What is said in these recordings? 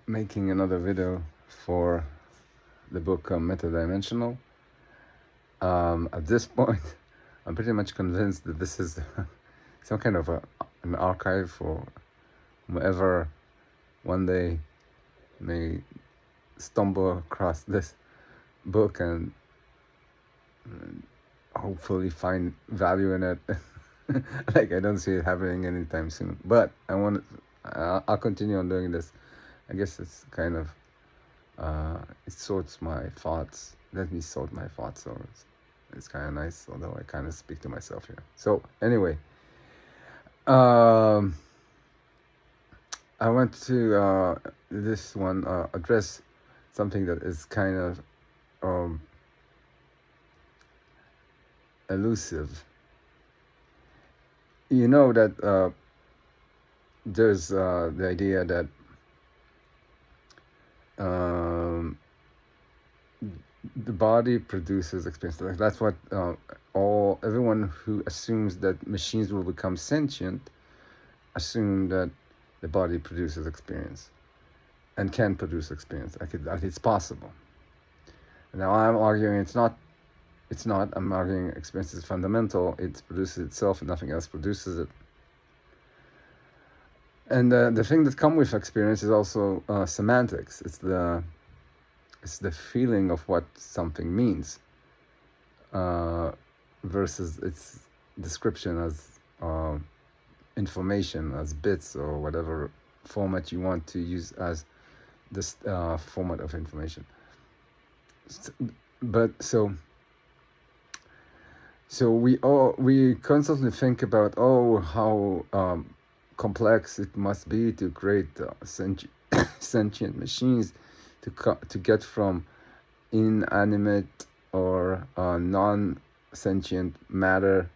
making another video for the book Metadimensional. At this point, I'm pretty much convinced that this is some kind of an archive for whoever one day may stumble across this book and hopefully find value in it. Like, I don't see it happening anytime soon, but I'll continue on doing this. I guess it's kind of it sorts my thoughts. Let me sort my thoughts. So it's kind of nice, although I kind of speak to myself here. So anyway, um, I want to this one address something that is kind of elusive. You know that there's the idea that the body produces experience. Like, that's what everyone who assumes that machines will become sentient assume that the body produces experience and can produce experience. That it's possible. Now I'm arguing it's not. It's not. I'm arguing experience is fundamental. It produces itself, and nothing else produces it. And the thing that comes with experience is also semantics. It's the feeling of what something means versus its description as information, as bits, or whatever format you want to use as this format of information. But so we constantly think about how complex it must be to create sentient machines to get from inanimate or non-sentient matter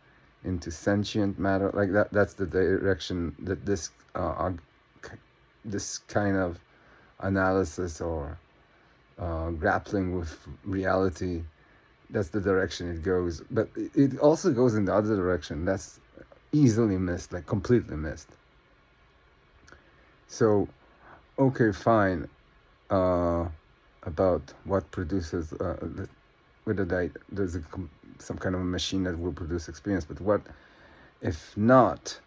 into sentient matter. Like that's the direction that this kind of analysis or grappling with reality, that's the direction it goes. But it also goes in the other direction. That's easily missed, like completely missed. So, okay, fine. About what produces, whether there's some kind of a machine that will produce experience. But what if not?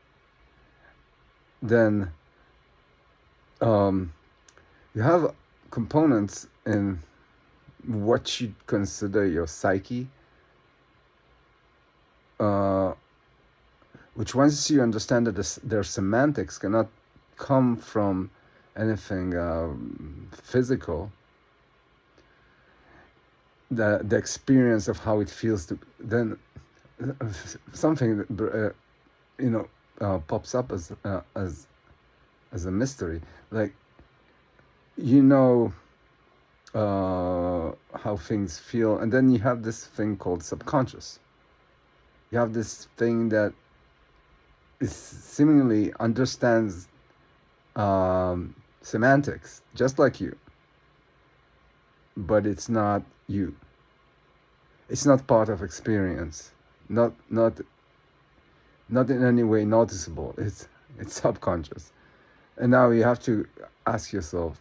Then you have components in what you consider your psyche, which once you understand that their semantics cannot come from anything physical, the experience of how it feels to then something that pops up as a mystery, like how things feel, and then you have this thing called subconscious. You have this thing that seemingly understands semantics just like you, but it's not you. It's not part of experience. Not in any way noticeable. It's subconscious. And now you have to ask yourself,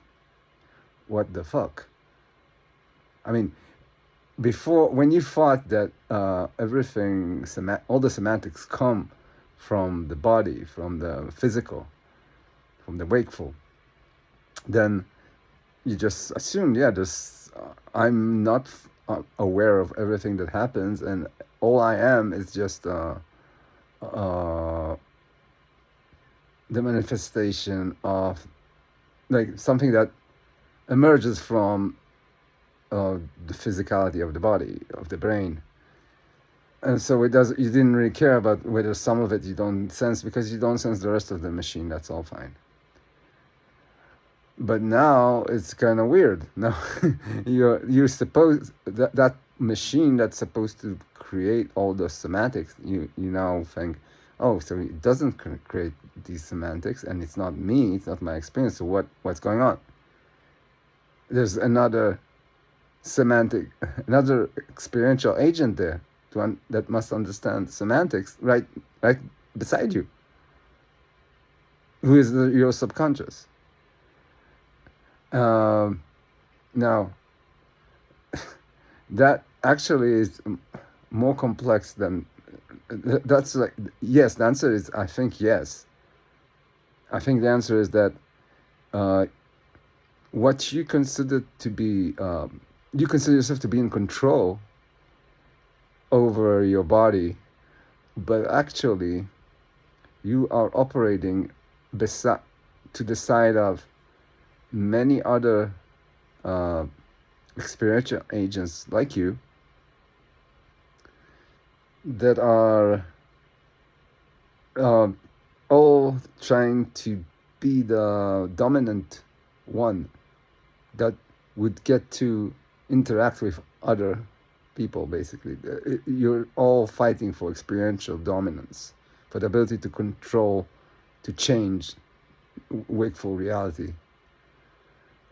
what the fuck? I mean, before, when you thought that everything, all the semantics come from the body, from the physical, from the wakeful, then you just assumed, I'm not aware of everything that happens, and all I am is just the manifestation of like something that emerges from the physicality of the body, of the brain. And so you didn't really care about whether some of it you don't sense, because you don't sense the rest of the machine. That's all fine. But now it's kind of weird. Now you're supposed that machine that's supposed to create all the semantics, you now think, oh, so it doesn't create these semantics, and it's not me, it's not my experience. So what's going on? There's another another experiential agent there that must understand semantics right beside you, who is your subconscious. Um, Now, that actually is more complex than that's like yes. The answer is I think yes. I think the answer is that uh, what you consider to be you consider yourself to be in control over your body, but actually you are operating beside to the side of many other uh, experiential agents like you that are uh, all trying to be the dominant one that would get to interact with other people, basically. You're all fighting for experiential dominance, for the ability to control, to change wakeful reality.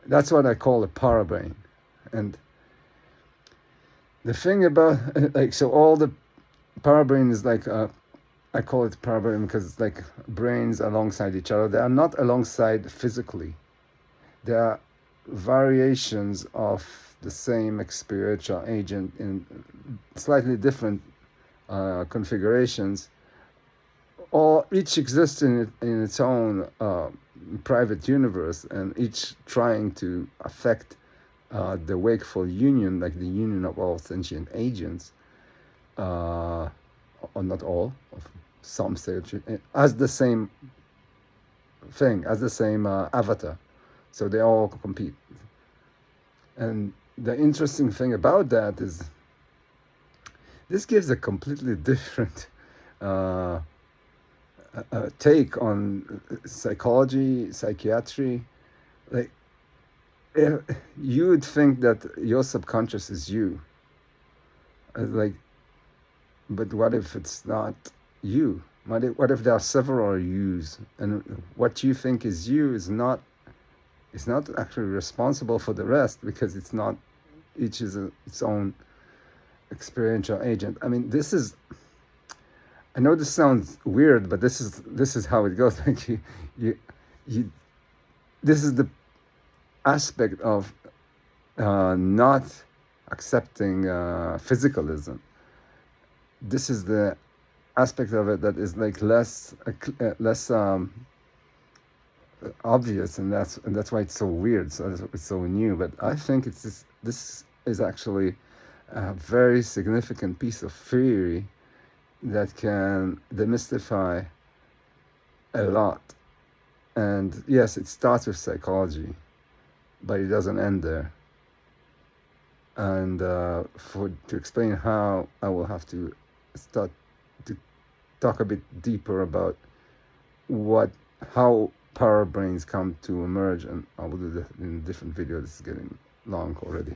That's what I call a parabrain. And the thing about, like, so all the parabrain is like, I call it parabrain because it's like brains alongside each other. They are not alongside physically. They are variations of the same experiential agent in slightly different configurations. All each exists in its own private universe, and each trying to affect the wakeful union, like the union of all sentient agents, or not all, of some sentient, as the same thing, as the same avatar. So they all compete. And the interesting thing about that is this gives a completely different uh, take on psychology, psychiatry. Like, you would think that your subconscious is you. Like, but what if it's not you? What if there are several yous, and what you think is you is not actually responsible for the rest because it's not. Each is its own experiential agent. I mean, this is. I know this sounds weird, but this is how it goes. Like you, you this is the aspect of not accepting physicalism. This is the aspect of it that is like less obvious, and that's why it's so weird. So it's so new. But I think this is actually a very significant piece of theory that can demystify a lot. And yes, it starts with psychology, but it doesn't end there. And to explain how, I will have to start to talk a bit deeper about how power brains come to emerge, and I will do that in a different video. This is getting long already.